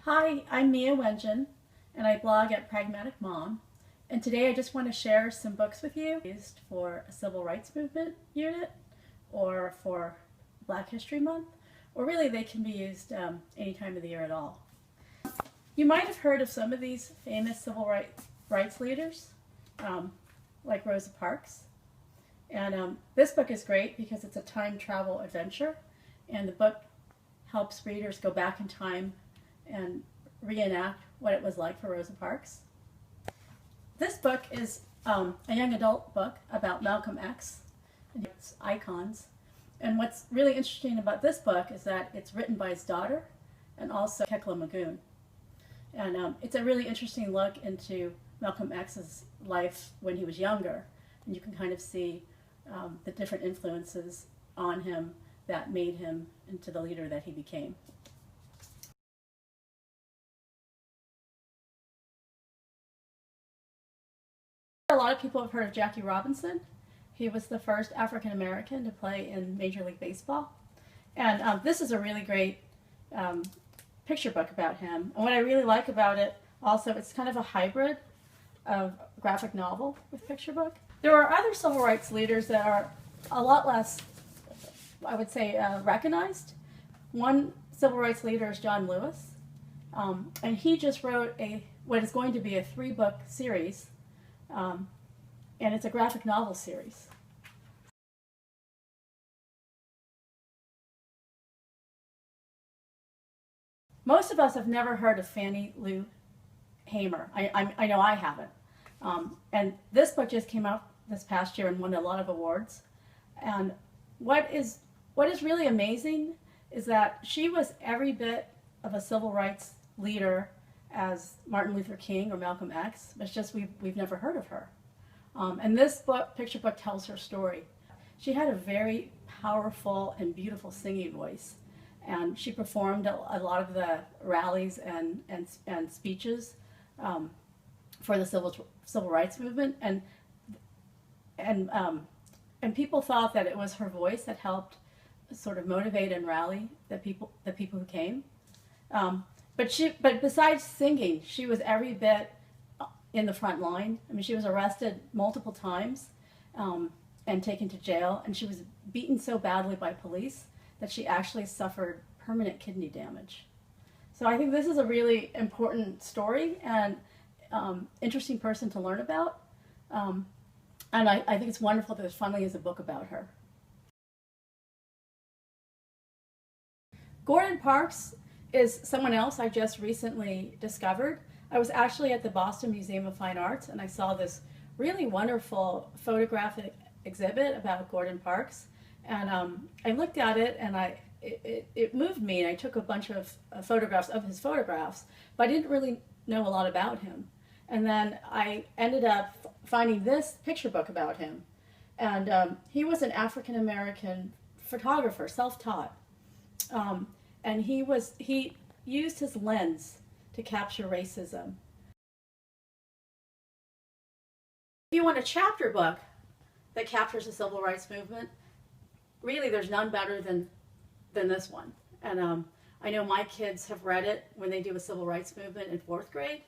Hi, I'm Mia Wengen, and I blog at Pragmatic Mom. And today I just want to share some books with you used for a civil rights movement unit or for Black History Month, or really they can be used any time of the year at all. You might have heard of some of these famous civil rights leaders, like Rosa Parks. And this book is great because it's a time travel adventure, and the book helps readers go back in time and reenact what it was like for Rosa Parks. This book is a young adult book about Malcolm X and its icons. And what's really interesting about this book is that it's written by his daughter and also Kekla Magoon. And it's a really interesting look into Malcolm X's life when he was younger. And you can kind of see the different influences on him that made him into the leader that he became. A lot of people have heard of Jackie Robinson. He was the first African American to play in Major League Baseball. And this is a really great picture book about him. And what I really like about it also, it's kind of a hybrid of graphic novel with picture book. There are other civil rights leaders that are a lot less, I would say, recognized. One civil rights leader is John Lewis. And he just wrote what is going to be a 3-book series. And it's a graphic novel series. Most of us have never heard of Fannie Lou Hamer. I know I haven't. And this book just came out this past year and won a lot of awards. And what is really amazing is that she was every bit of a civil rights leader as Martin Luther King or Malcolm X. It's just we've never heard of her. And this picture book tells her story. She had a very powerful and beautiful singing voice, and she performed a lot of the rallies and speeches for the civil rights movement, and people thought that it was her voice that helped sort of motivate and rally the people who came. But besides singing, she was every bit in the front line. I mean, she was arrested multiple times and taken to jail, and she was beaten so badly by police that she actually suffered permanent kidney damage. So I think this is a really important story and interesting person to learn about. And I think it's wonderful that there finally is a book about her. Gordon Parks is someone else I just recently discovered. I was actually at the Boston Museum of Fine Arts, and I saw this really wonderful photographic exhibit about Gordon Parks. And I looked at it, and it moved me, and I took a bunch of photographs of his photographs, but I didn't really know a lot about him. And then I ended up finding this picture book about him. And he was an African-American photographer, self-taught. And he used his lens to capture racism. If you want a chapter book that captures the civil rights movement, really there's none better than this one. And I know my kids have read it when they do a civil rights movement in 4th grade.